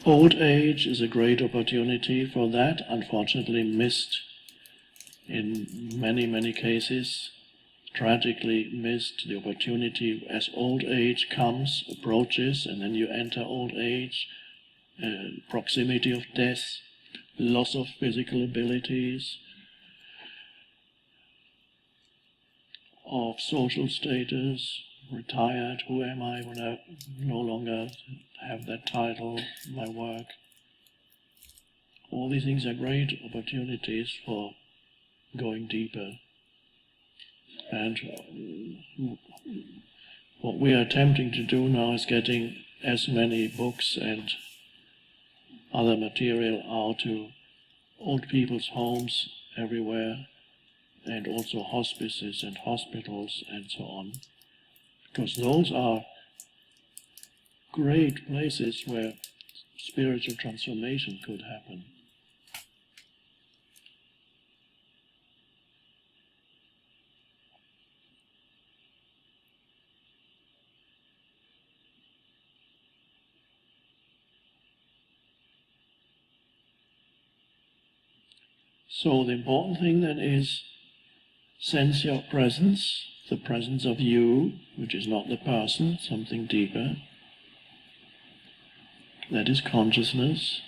Old age is a great opportunity for that, unfortunately missed in many, many cases, tragically missed the opportunity as old age comes, approaches, and then you enter old age, proximity of death, loss of physical abilities, of social status, retired, who am I when I no longer have that title, my work. All these things are great opportunities for going deeper. And what we are attempting to do now is getting as many books and other material out to old people's homes everywhere, and also hospices and hospitals and so on. Because those are great places where spiritual transformation could happen. So the important thing then is sense your presence, the presence of you, which is not the person, something deeper. That is consciousness,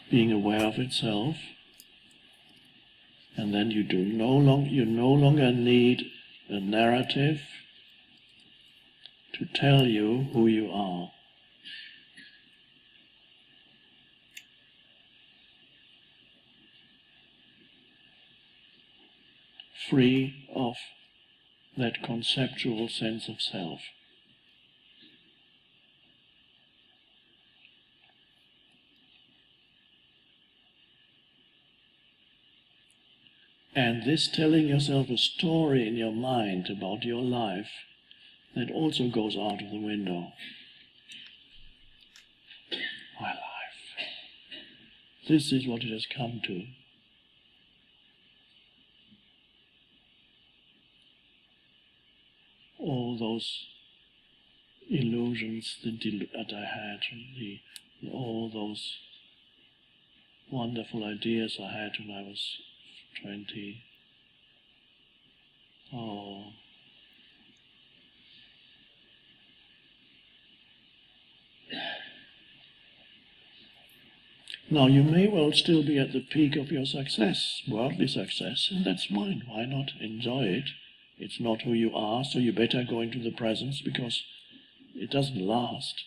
being aware of itself. And then you no longer need a narrative to tell you who you are. Free of that conceptual sense of self. And this telling yourself a story in your mind about your life, that also goes out of the window. My life. This is what it has come to. All those illusions that I had, all those wonderful ideas I had when I was 20. Oh. Now you may well still be at the peak of your success, worldly success, and that's fine. Why not enjoy it? It's not who you are, so you better go into the presence, because it doesn't last.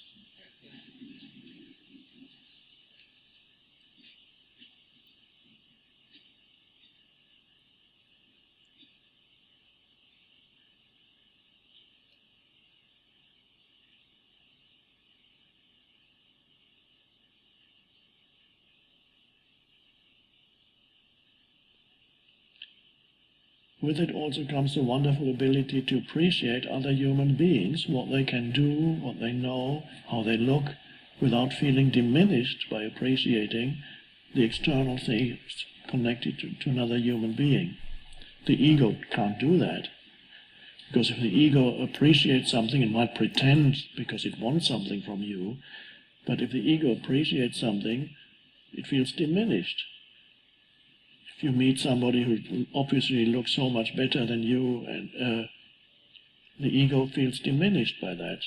With it also comes the wonderful ability to appreciate other human beings, what they can do, what they know, how they look, without feeling diminished by appreciating the external things connected to another human being. The ego can't do that, because if the ego appreciates something, it might pretend because it wants something from you, but if the ego appreciates something, it feels diminished. If you meet somebody who obviously looks so much better than you, and the ego feels diminished by that.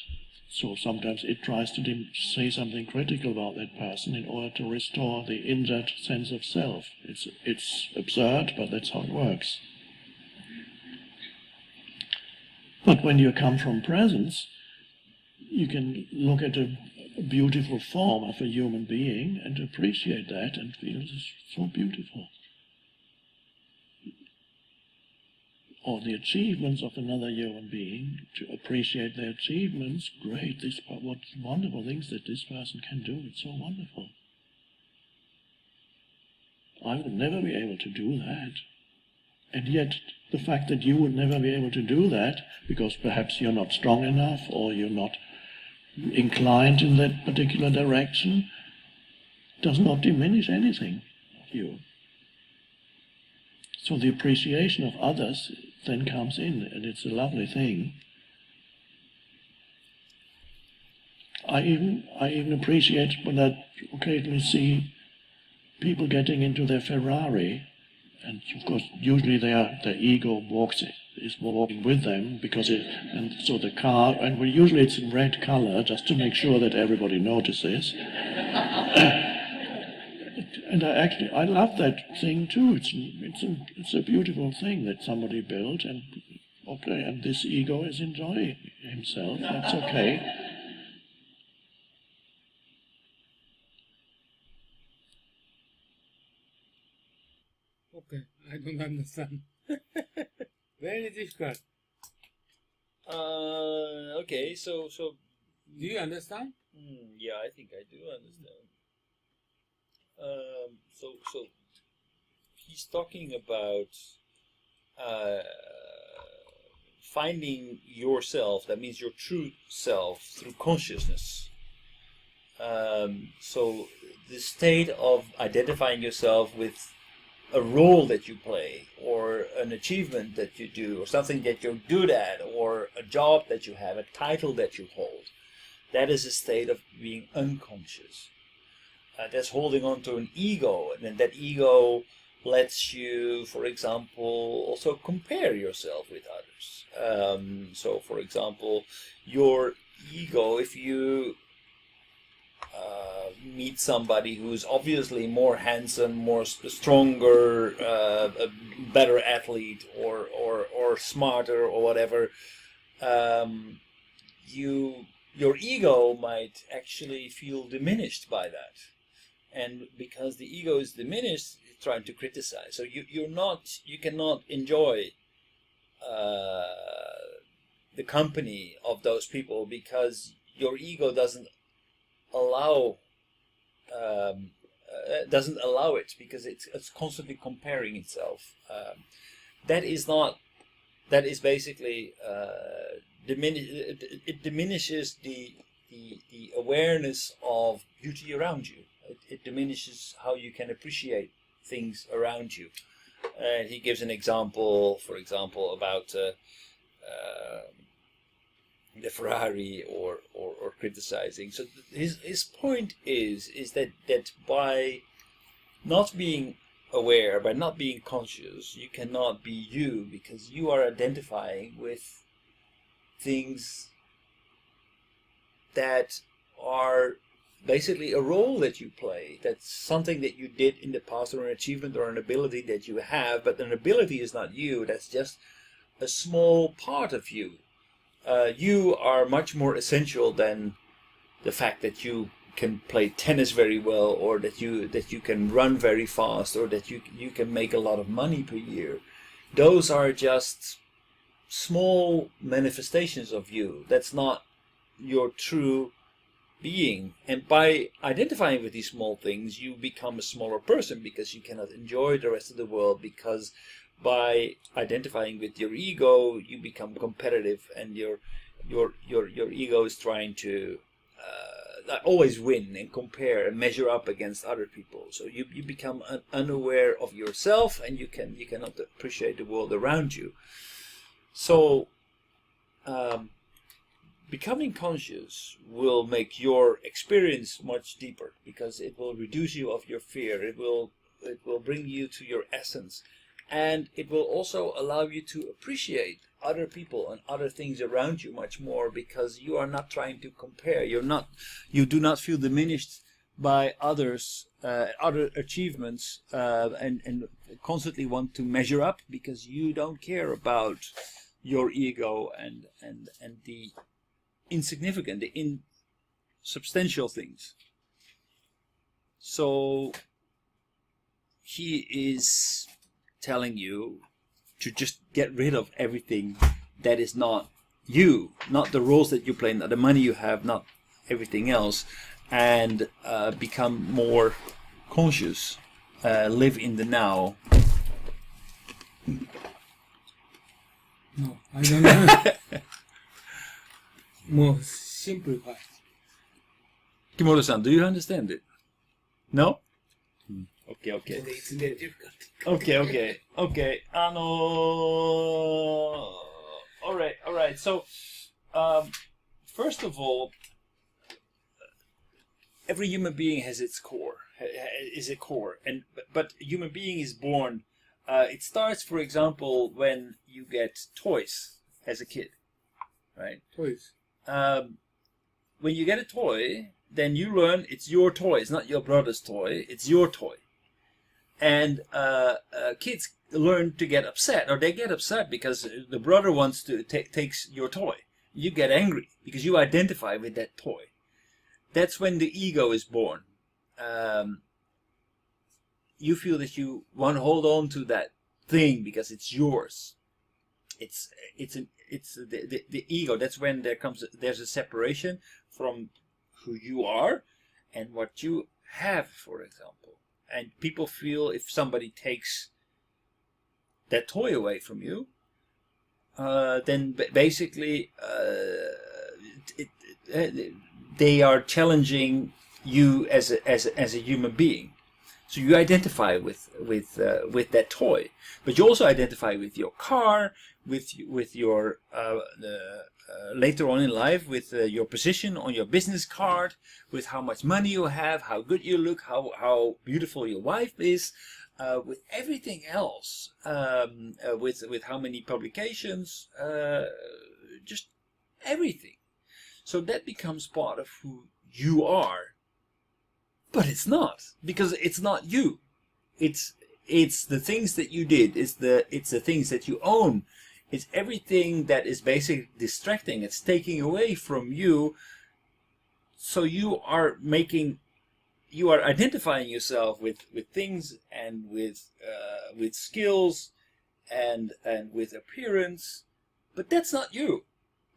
So sometimes it tries to say something critical about that person in order to restore the injured sense of self. It's absurd, but that's how it works. But when you come from presence, you can look at a beautiful form of a human being and appreciate that and feel it's so beautiful. Or the achievements of another human being, to appreciate their achievements. Great, what wonderful things that this person can do, it's so wonderful. I would never be able to do that. And yet, the fact that you would never be able to do that, because perhaps you're not strong enough, or you're not inclined in that particular direction, does not diminish anything of you. So the appreciation of others then comes in, and it's a lovely thing. I even appreciate when I occasionally see people getting into their Ferrari, and of course usually their ego is walking with them and so the car, and usually it's in red color just to make sure that everybody notices. And I love that thing too. It's a beautiful thing that somebody built, and okay, and this ego is enjoying himself. That's okay. Okay, I don't understand. Very difficult. Okay, so Do you understand? yeah, I think I do understand. So he's talking about finding yourself. That means your true self through consciousness. So the state of identifying yourself with a role that you play, or an achievement that you do, or something that you're good at, or a job that you have, a title that you hold. That is a state of being unconscious. That's holding on to an ego, and then that ego lets you, for example, also compare yourself with others. So, for example, your ego, if you meet somebody who's obviously more handsome, more stronger, a better athlete, or smarter, or whatever, your ego might actually feel diminished by that. And because the ego is diminished, it's trying to criticize. So you cannot enjoy the company of those people, because your ego doesn't allow it, because it's constantly comparing itself. That is basically it diminishes the awareness of beauty around you. It diminishes how you can appreciate things around you. He gives an example, for example, about the Ferrari, or criticizing. So his point is that by not being aware, by not being conscious, you cannot be you, because you are identifying with things that are basically a role that you play. That's something that you did in the past, or an achievement, or an ability that you have, but an ability is not you. That's just a small part of you. You are much more essential than the fact that you can play tennis very well, or that you can run very fast, or that you can make a lot of money per year. Those are just small manifestations of you. That's not your true being. And by identifying with these small things, you become a smaller person, because you cannot enjoy the rest of the world. Because by identifying with your ego, you become competitive, and your ego is trying to always win and compare and measure up against other people. So you become unaware of yourself, and you cannot appreciate the world around you. So becoming conscious will make your experience much deeper, because it will reduce you of your fear. It will bring you to your essence, and it will also allow you to appreciate other people and other things around you much more, because you are not trying to compare. You do not feel diminished by others, other achievements, and constantly want to measure up, because you don't care about your ego and the insignificant, the insubstantial things. So he is telling you to just get rid of everything that is not you, not the roles that you play, not the money you have, not everything else, and become more conscious, live in the now. No, I don't know. More simplified. Kimoto-san, do you understand it? No? Okay. It's very difficult. Okay. All right. So, first of all, every human being has its core, is a core, and but a human being is born. It starts, for example, when you get toys as a kid, right? Toys. When you get a toy, then you learn it's your toy. It's not your brother's toy. It's your toy. And kids learn to get upset, or they get upset because the brother wants to takes your toy. You get angry because you identify with that toy. That's when the ego is born. You feel that you want to hold on to that thing because it's yours. It's the ego. That's when there's a separation from who you are and what you have, for example. And people feel if somebody takes that toy away from you, then basically they are challenging you as a human being. So you identify with that toy, but you also identify with your car, with your later on in life, with your position on your business card, with how much money you have, how good you look, how beautiful your wife is, with everything else, with how many publications, just everything. So that becomes part of who you are. But it's not, because it's not you. It's the things that you did. It's the things that you own. It's everything that is basically distracting. It's taking away from you. So you are identifying yourself with things and with skills and with appearance. But that's not you.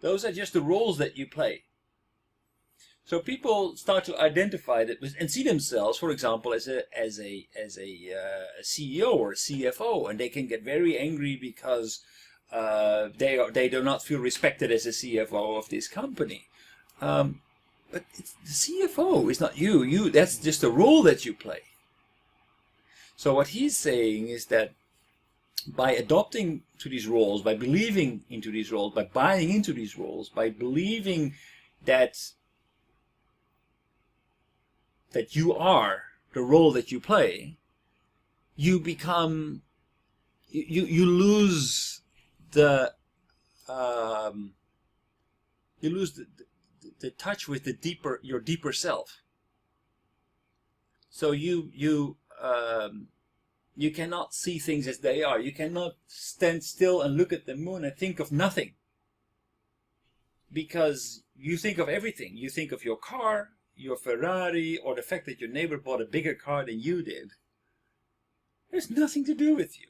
Those are just the roles that you play. So people start to identify that and see themselves, for example, as a CEO or a CFO, and they can get very angry because they do not feel respected as a CFO of this company. But the CFO is not you. That's just a role that you play. So what he's saying is that by adopting to these roles, by believing into these roles, by buying into these roles, by believing that you are the role that you play, you become, you lose the touch with your deeper self. So you cannot see things as they are. You cannot stand still and look at the moon and think of nothing, because you think of everything. You think of your car, your Ferrari, or the fact that your neighbor bought a bigger car than you did. There's nothing to do with you.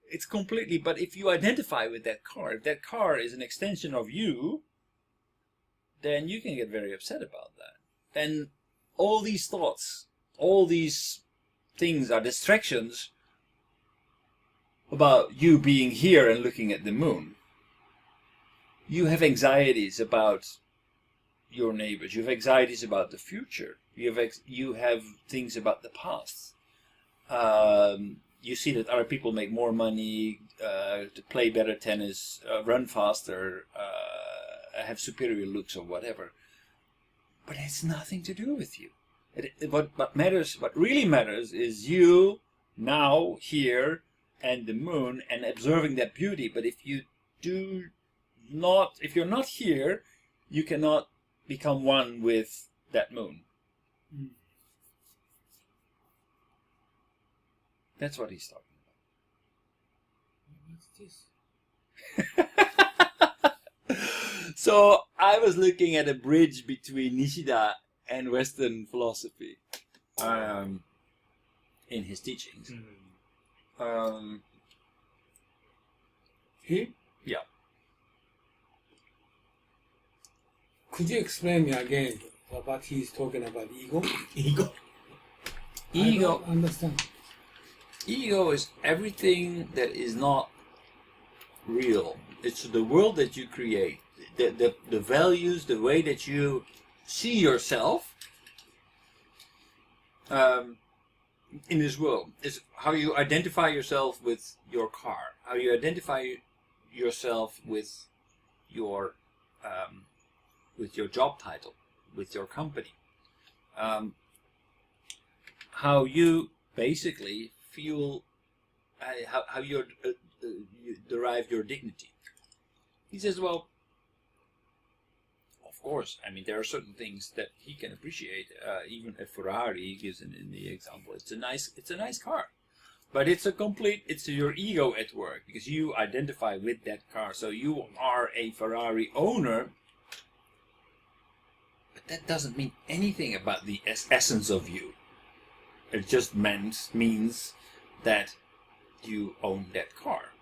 It's completely, but if you identify with that car, if that car is an extension of you, then you can get very upset about that. Then all these thoughts, all these things are distractions about you being here and looking at the moon. You have anxieties about your neighbors. You have anxieties about the future. You have things about the past. You see that other people make more money, to play better tennis, run faster, have superior looks or whatever. But it has nothing to do with you. What really matters is you now here and the moon and observing that beauty. But if you're not here, you cannot become one with that moon. That's what he's talking about. What's this? So I was looking at a bridge between Nishida and Western philosophy in his teachings. He? Yeah. Could you explain me again what he's talking about? Ego? Ego. I don't understand. Ego is everything that is not real. It's the world that you create, the values, the way that you see yourself in this world. It's how you identify yourself with your car, how you identify yourself with your job title, with your company, how you basically feel, how you derive your dignity. He says, well, of course, I mean, there are certain things that he can appreciate. Even a Ferrari, he gives in the example, it's a nice car. But it's your ego at work, because you identify with that car. So you are a Ferrari owner, but that doesn't mean anything about the essence of you. It just means that you own that car.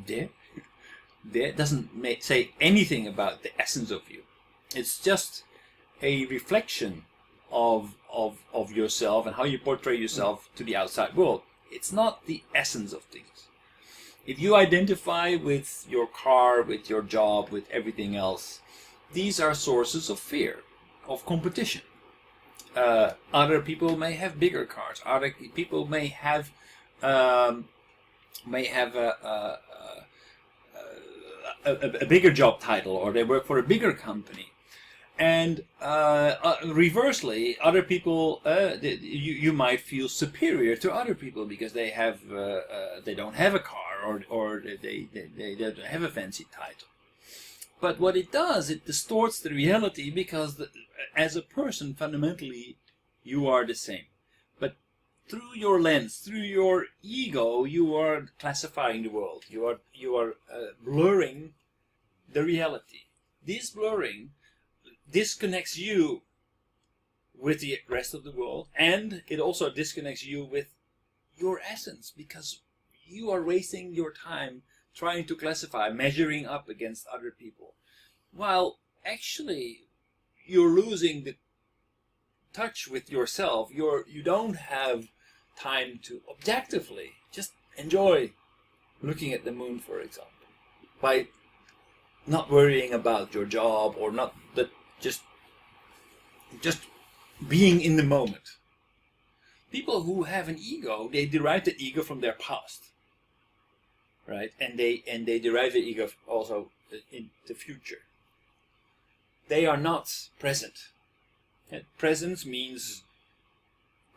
That doesn't say anything about the essence of you. It's just a reflection of yourself and how you portray yourself to the outside world. It's not the essence of things. If you identify with your car, with your job, with everything else, these are sources of fear, of competition. Other people may have bigger cars. Other people may have a bigger job title, or they work for a bigger company. And reversely, other people, you might feel superior to other people because they don't have a car, or they don't have a fancy title. But what it does, it distorts the reality, because as a person, fundamentally, you are the same. But through your lens, through your ego, you are classifying the world. You are blurring the reality. This blurring disconnects you with the rest of the world, and it also disconnects you with your essence, because you are wasting your time trying to classify, measuring up against other people, while actually you're losing the touch with yourself. You don't have time to objectively just enjoy looking at the moon, for example, by not worrying about your job, or not that just being in the moment. People who have an ego, they derive the ego from their past, right? And they derive the ego also in the future. They are not present. And presence means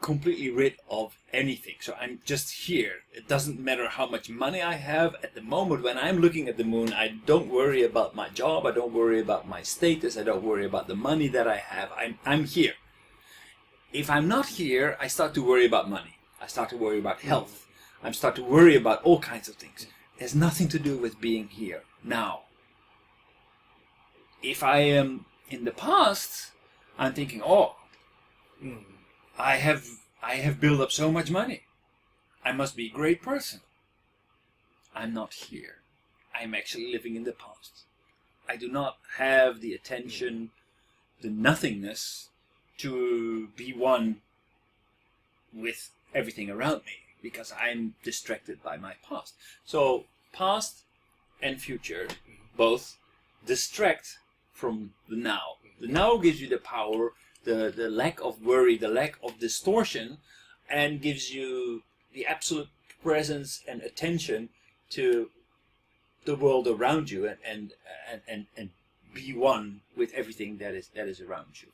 completely rid of anything. So I'm just here. It doesn't matter how much money I have at the moment. When I'm looking at the moon, I don't worry about my job. I don't worry about my status. I don't worry about the money that I have. I'm here. If I'm not here, I start to worry about money. I start to worry about health. I start to worry about all kinds of things. It has nothing to do with being here now. If I am in the past, I'm thinking, I have built up so much money. I must be a great person. I'm not here. I'm actually living in the past. I do not have the attention, the nothingness, to be one with everything around me, because I'm distracted by my past. So past and future both distract from the now. The now gives you the power, the lack of worry, the lack of distortion, and gives you the absolute presence and attention to the world around you, and be one with everything that is around you.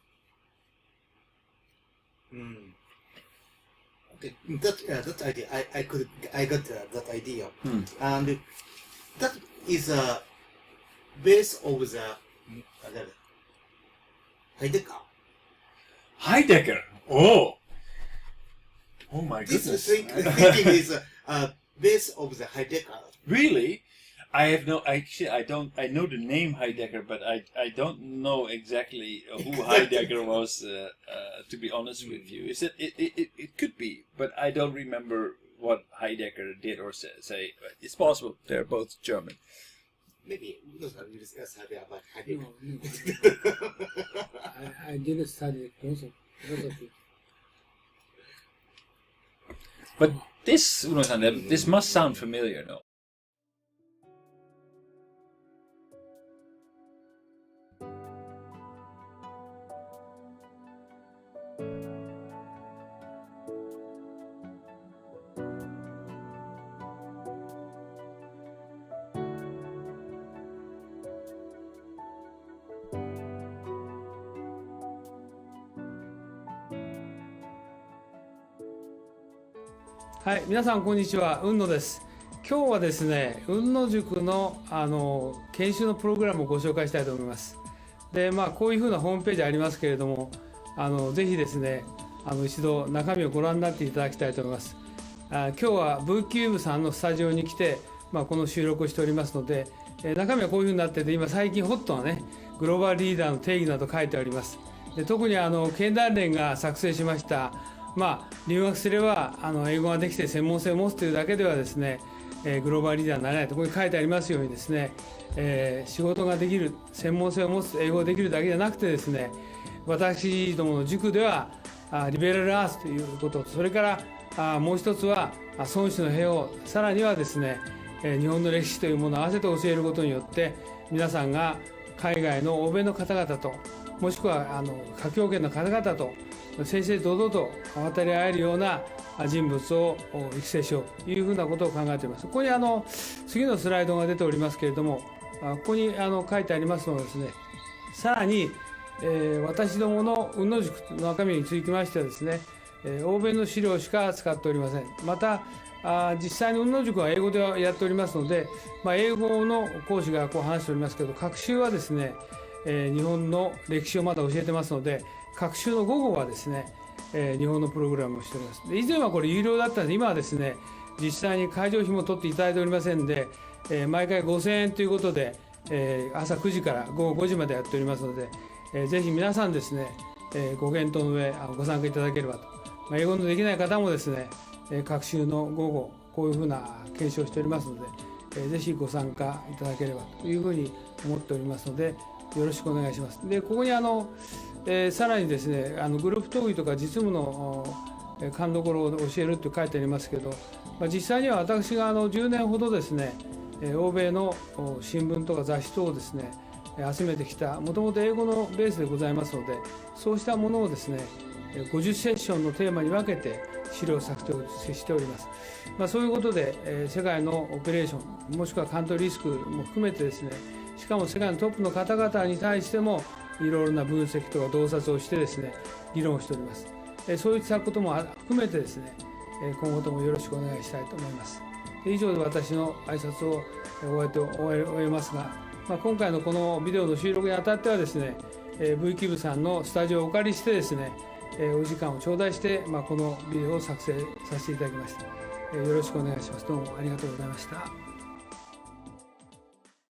Okay, that idea, I got that idea, and that is a base of the Heidegger. Heidegger. Oh my goodness. This thinking is a base of the Heidegger. Really? I know the name Heidegger, but I don't know exactly who Heidegger was, to be honest with you. It could be, but I don't remember what Heidegger did or say. It's possible. They're both German. Maybe we will discuss about Heidegger. No. I didn't study philosophy. But this, Uno-san, this must sound familiar, no? はい、皆さんこんにちは、雲野です。今日はですね、雲野塾の研修のプログラムをご紹介したいと思います。で、こういうふうなホームページありますけれども、ぜひですね、一度中身をご覧になっていただきたいと思います。今日は V キューブさんのスタジオに来て、この収録をしておりますので、中身はこういうふうになってて、今最近ホットなね、グローバルリーダーの定義など書いてあります。で、特に経団連が作成しました、留学すれば英語ができて専門性を持つというだけではですね、グローバルリーダーになれないと、ここに書いてありますようにですね、仕事ができる、専門性を持つ、英語ができるだけじゃなくてですね、私どもの塾ではリベラルアーツということと、それからもう一つは孫子の兵を、さらにはですね、日本の歴史というものを合わせて教えることによって、皆さんが海外の欧米の方々と、もしくは華僑圏の方々と正々堂々と渡り合えるような人物を育成しようというふうなことを考えています。ここに次のスライドが出ておりますけれども、ここに書いてありますのはですね、さらに、私どもの雲野塾の中身につきましてはですね、欧米の資料しか使っておりません。また実際に雲野塾は英語でやっておりますので、英語の講師がこう話しておりますけど、学習はですね、日本の歴史をまだ教えてますので、学習の午後はですね、日本のプログラムをしております。で、以前はこれ有料だったので、今はですね、実際に会場費も取っていただいておりませんで、毎回5000円ということで、朝9時から午後5時までやっておりますので、ぜひ皆さんですね、ご検討の上ご参加いただければと。英語のできない方もですね、学習の午後、こういうふうな研修をしておりますので、ぜひご参加いただければというふうに思っておりますので、よろしくお願いします。で、ここにさらにですね、グループ討議とか実務の勘どころを教えると書いてありますけど、実際には私が10年ほどですね、欧米の新聞とか雑誌等をですね、集めてきた、もともと英語のベースでございますので、そうしたものをですね、50セッションのテーマに分けて資料作成をしております。そういうことで、世界のオペレーション、もしくはカントリーリスクも含めてですね、しかも世界のトップの方々に対しても、いろいろな分析とか洞察をしてですね、議論をしております。そういったことも含めてですね、今後ともよろしくお願いしたいと思います。以上で私の挨拶を終えますが、今回のこのビデオの収録にあたってはですね、V キューブさんのスタジオをお借りしてですね、お時間を頂戴して、このビデオを作成させていただきました。よろしくお願いします。どうもありがとうございました。